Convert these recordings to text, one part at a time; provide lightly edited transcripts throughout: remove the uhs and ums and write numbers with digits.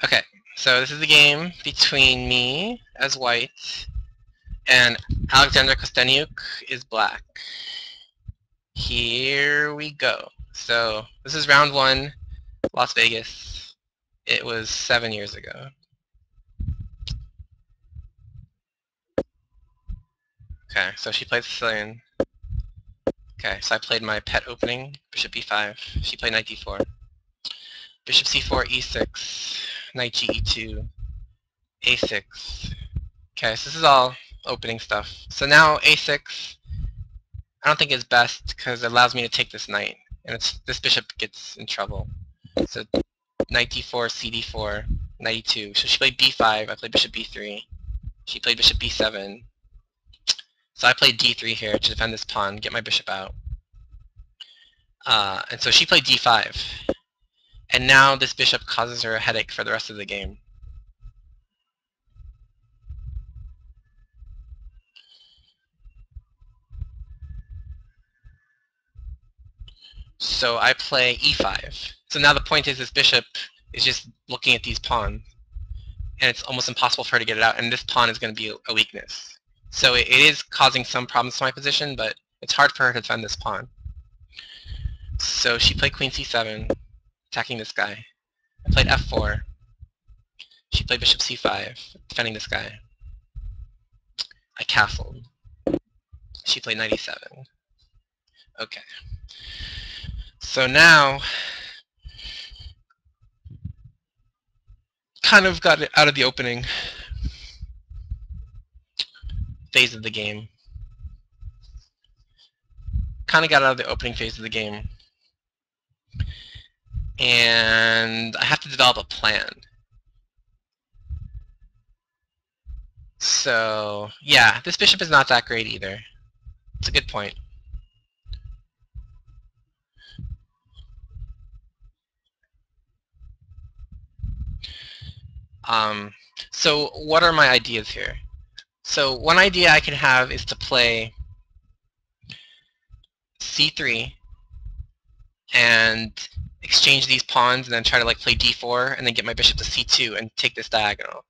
Okay, so this is the game between me as white and Amazingoid-Kosteniuk is black. Here we go. So this is round 1, Las Vegas. It was 7 years ago. Okay, so she played Sicilian. Okay, so I played my pet opening, bishop b5. She played knight d4. Bishop c4, e6, knight g e2, a6. Okay, so this is all opening stuff. So now a6, I don't think is best because it allows me to take this knight, and this bishop gets in trouble. So knight d4, cd4, knight e2. So she played b5, I played bishop b3. She played bishop b7. So I played d3 here to defend this pawn, get my bishop out. And so she played d5. And now this bishop causes her a headache for the rest of the game. So I play e5. So now the point is this bishop is just looking at these pawns, and it's almost impossible for her to get it out, and this pawn is going to be a weakness. So it is causing some problems to my position, but it's hard for her to defend this pawn. So she played queen c7, attacking this guy. I played f4. She played bishop c5, defending this guy. I castled. She played knight e7. Okay. So now, kind of got it out of the opening phase of the game. Kind of got out of the opening phase of the game. And I have to develop a plan. So, yeah, this bishop is not that great either. It's a good point. So what are my ideas here? So one idea I can have is to play c3 and exchange these pawns and then try to like play d4 and then get my bishop to c2 and take this diagonal.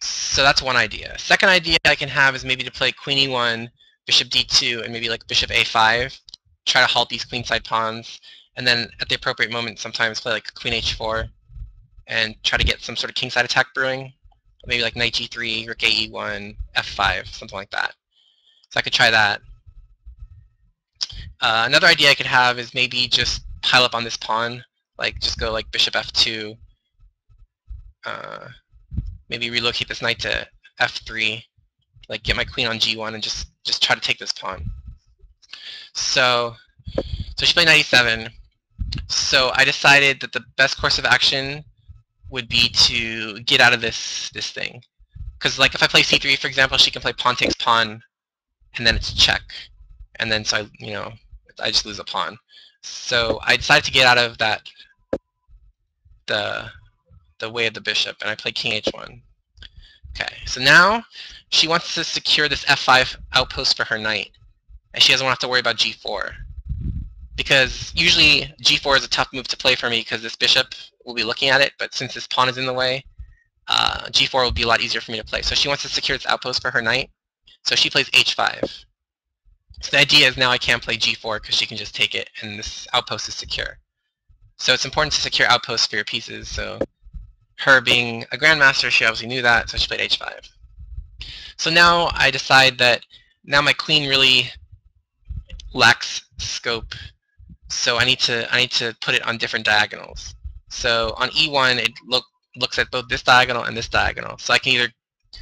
So that's one idea. Second idea I can have is maybe to play queen e1, bishop d2, and maybe like bishop a5, try to halt these queenside pawns, and then at the appropriate moment sometimes play like queen h4 and try to get some sort of kingside attack brewing. Maybe like knight g3, rook a e1, f5, something like that. So I could try that. Another idea I could have is maybe just pile up on this pawn, like just go like bishop f2, maybe relocate this knight to f3, like get my queen on g1 and just try to take this pawn. So she played knight e7. So I decided that the best course of action would be to get out of this thing. Because like if I play c3, for example, she can play pawn takes pawn, and then it's check. And then so I just lose a pawn. So I decided to get out of that, the way of the bishop, and I played king h1. Okay, so now she wants to secure this f5 outpost for her knight, and she doesn't want to have to worry about g4. Because usually g4 is a tough move to play for me because this bishop will be looking at it, but since this pawn is in the way, g4 will be a lot easier for me to play. So she wants to secure this outpost for her knight, so she plays h5. So the idea is now I can't play g4 because she can just take it, and this outpost is secure. So it's important to secure outposts for your pieces, so her being a grandmaster, she obviously knew that, so she played h5. So now I decide that now my queen really lacks scope, so I need to put it on different diagonals. So on e1, it looks at both this diagonal and this diagonal. So I can either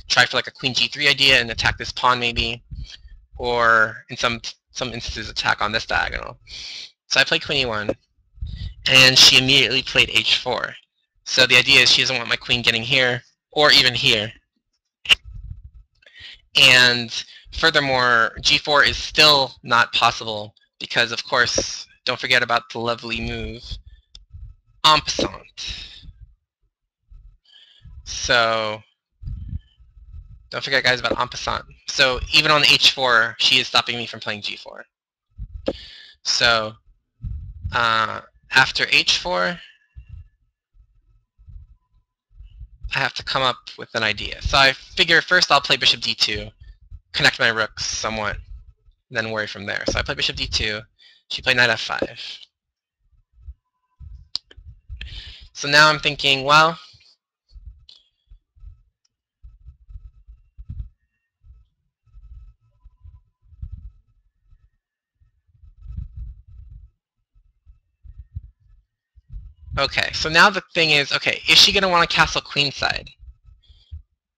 try for like a queen g3 idea and attack this pawn maybe, or in some instances attack on this diagonal. So I played queen e1, and she immediately played h4. So the idea is she doesn't want my queen getting here, or even here. And furthermore, g4 is still not possible because, of course, don't forget about the lovely move, en passant. So don't forget, guys, about en passant. So even on h4, she is stopping me from playing g4. So After h4, I have to come up with an idea. So I figure first I'll play bishop d2, connect my rooks somewhat, then worry from there. So I play bishop d2, she played knight f5. So now I'm thinking, well, okay, so now the thing is, okay, is she going to want to castle queenside?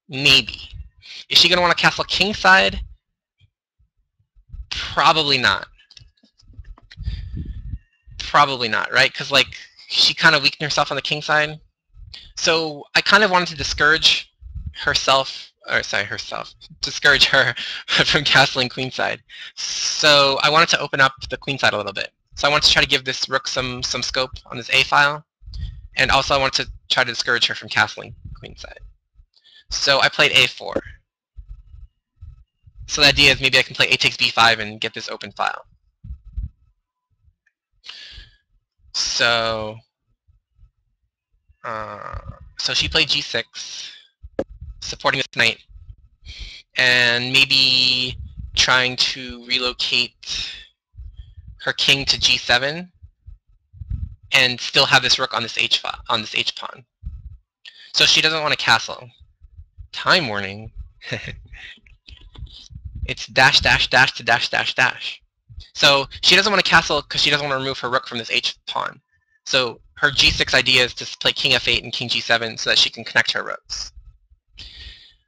Maybe. Is she going to want to castle kingside? Probably not. Probably not, right? Because, like, she kind of weakened herself on the king side. So I kind of wanted to discourage herself, discourage her from castling queenside. So I wanted to open up the queenside a little bit. So I wanted to try to give this rook some scope on this a file. And also I wanted to try to discourage her from castling queenside. So I played a4. So the idea is maybe I can play a takes b5 and get this open file. So she played g6, supporting this knight, and maybe trying to relocate her king to g7 and still have this rook on this h pawn. So she doesn't want to castle. Time warning. It's dash dash dash to dash dash dash. So she doesn't want to castle because she doesn't want to remove her rook from this h pawn. So her g6 idea is to play king f8 and king g7 so that she can connect her rooks.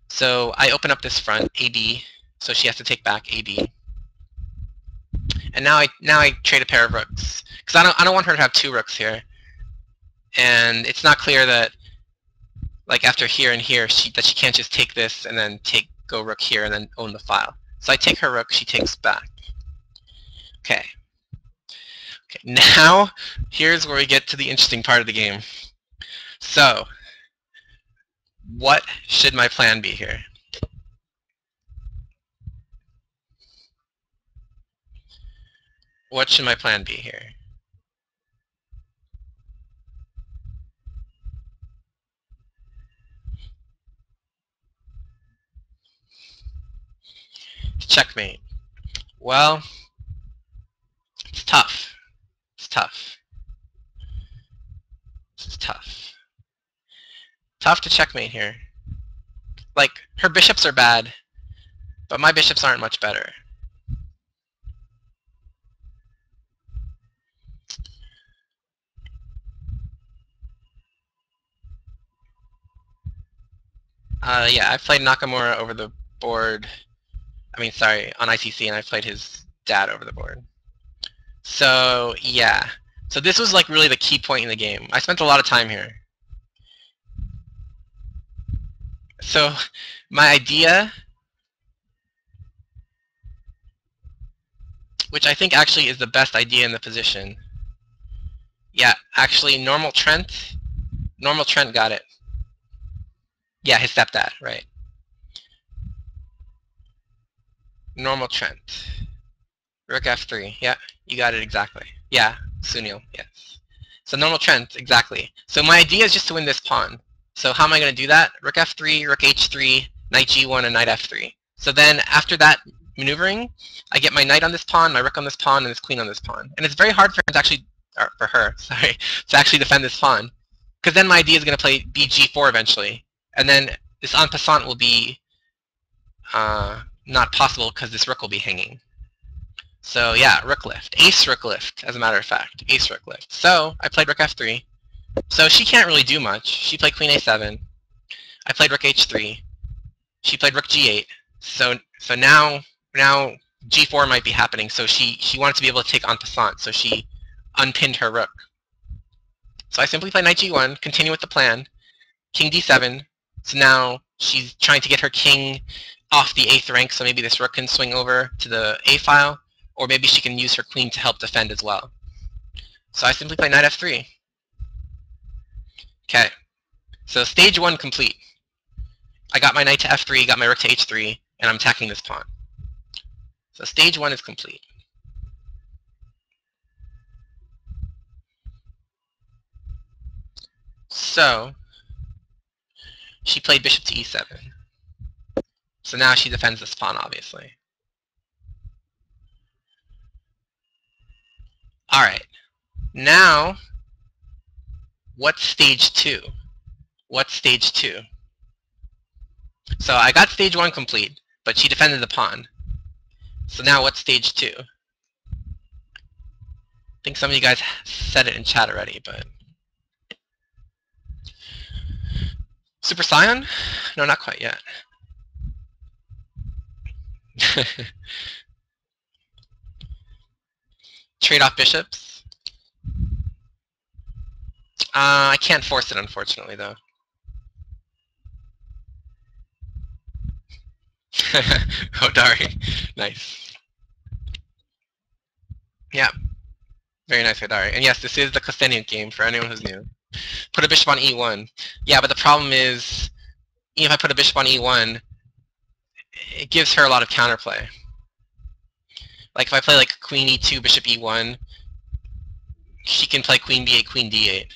So I open up this front, ab, so she has to take back ab. And now I trade a pair of rooks because I don't want her to have two rooks here. And it's not clear that, like, after here and here that she can't just take this and then go rook here and then own the file. So I take her rook, she takes back. Okay. Now here's where we get to the interesting part of the game. So what should my plan be here? What should my plan be here? Checkmate. Well, it's tough. It's tough. It's tough. Tough to checkmate here. Like, her bishops are bad, but my bishops aren't much better. Yeah, I've played Nakamura over the board. On ICC, and I played his dad over the board. So, yeah. So this was, like, really the key point in the game. I spent a lot of time here. So my idea, which I think actually is the best idea in the position. Yeah, actually, normal Trent got it. Yeah, his stepdad, right. Normal Trent. Rook f3. Yeah, you got it exactly. Yeah, Sunil, yes. So normal Trent, exactly. So my idea is just to win this pawn. So how am I going to do that? Rook f3, rook h3, knight g1, and knight f3. So then after that maneuvering, I get my knight on this pawn, my rook on this pawn, and this queen on this pawn. And it's very hard for him to actually, or for her, sorry, to actually defend this pawn. Because then my idea is going to play bg4 eventually. And then this en passant will be not possible because this rook will be hanging. So yeah, rook lift. Ace rook lift, as a matter of fact. Ace rook lift. So I played rook f3. So she can't really do much. She played queen a7. I played rook h3. She played rook g8. So now g4 might be happening. So she wanted to be able to take en passant. So she unpinned her rook. So I simply play knight g1, continue with the plan. King d7. So now she's trying to get her king off the 8th rank, so maybe this rook can swing over to the a file, or maybe she can use her queen to help defend as well. So I simply play knight f3. Okay, so stage 1 complete. I got my knight to f3, got my rook to h3, and I'm attacking this pawn. So stage 1 is complete. So she played bishop to e7. So now she defends this pawn, obviously. All right. Now, what's stage 2? What's stage 2? So I got stage 1 complete, but she defended the pawn. So now what's stage 2? I think some of you guys said it in chat already, but... Super Saiyan? No, not quite yet. Trade off bishops? I can't force it, unfortunately, though. Hodari. Nice. Yeah. Very nice, Hodari. And yes, this is the Kosteniuk game for anyone who's new. Put a bishop on e1. Yeah, but the problem is, even if I put a bishop on e1, it gives her a lot of counterplay. Like if I play like queen e2, bishop e1, she can play queen b8, queen d8.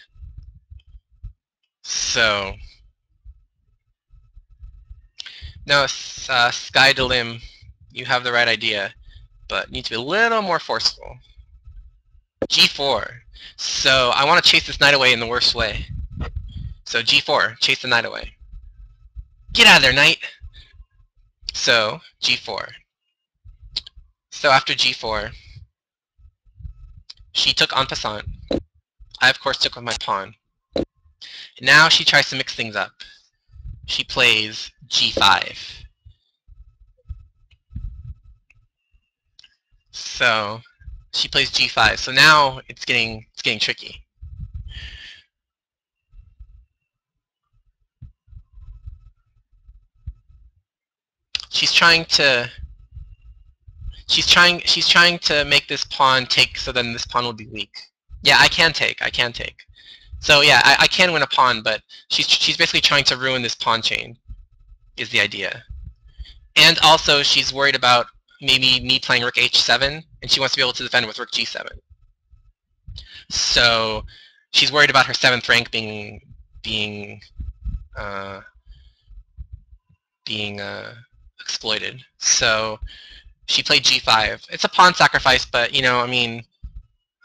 So, no, Sky Delim, you have the right idea, but need to be a little more forceful. g4. So I want to chase this knight away in the worst way. So g4, chase the knight away. Get out of there, knight! So, g4. So after g4, she took en passant. I, of course, took with my pawn. Now she tries to mix things up. She plays g5. So she plays g5. So now it's getting tricky. She's trying to make this pawn take, so then this pawn will be weak. Yeah, I can take. So yeah, I can win a pawn, but she's basically trying to ruin this pawn chain, is the idea. And also she's worried about maybe me playing rook h7, and she wants to be able to defend with rook g7. So she's worried about her 7th rank being exploited. So she played g5. It's a pawn sacrifice, but you know, I mean,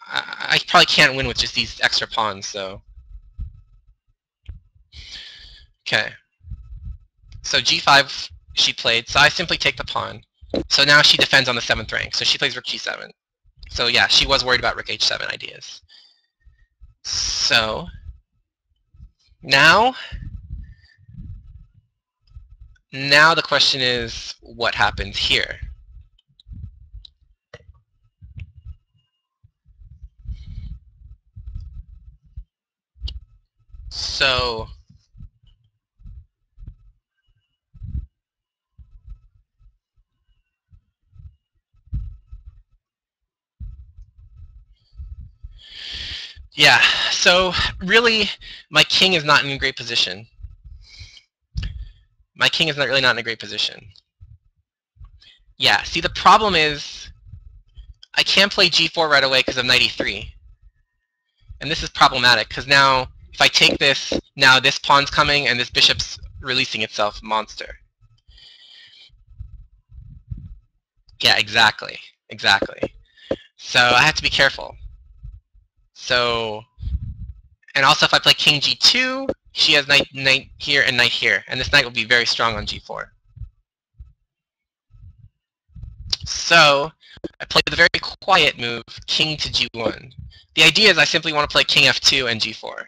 I probably can't win with just these extra pawns, so. Okay. So g5 she played, so I simply take the pawn. So now she defends on the 7th rank, so she plays rook g7. So yeah, she was worried about rook h7 ideas. So now the question is, what happens here? So yeah, so really my king is not in a great position. My king is really not in a great position. Yeah, see, the problem is I can't play g4 right away because of knight e3. And this is problematic because now if I take this, now this pawn's coming and this bishop's releasing itself, monster. Yeah, exactly. So I have to be careful. So, and also if I play king g2, she has knight here and knight here, and this knight will be very strong on g4. So I played the very quiet move, king to g1. The idea is I simply want to play king f2 and g4.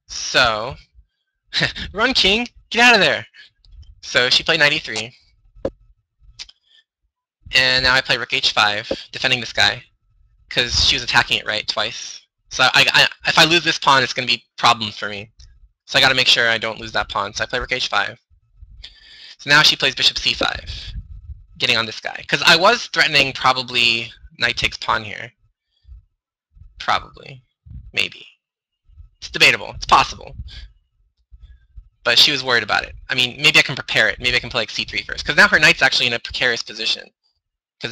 So, run king, get out of there. So she played knight e3. And now I play rook h5, defending this guy, because she was attacking it right twice. So if I lose this pawn, it's going to be problems for me. So I got to make sure I don't lose that pawn. So I play rook h5. So now she plays bishop c5, getting on this guy. Because I was threatening probably knight takes pawn here. Probably. Maybe. It's debatable. It's possible. But she was worried about it. I mean, maybe I can prepare it. Maybe I can play like c3 first. Because now her knight's actually in a precarious position.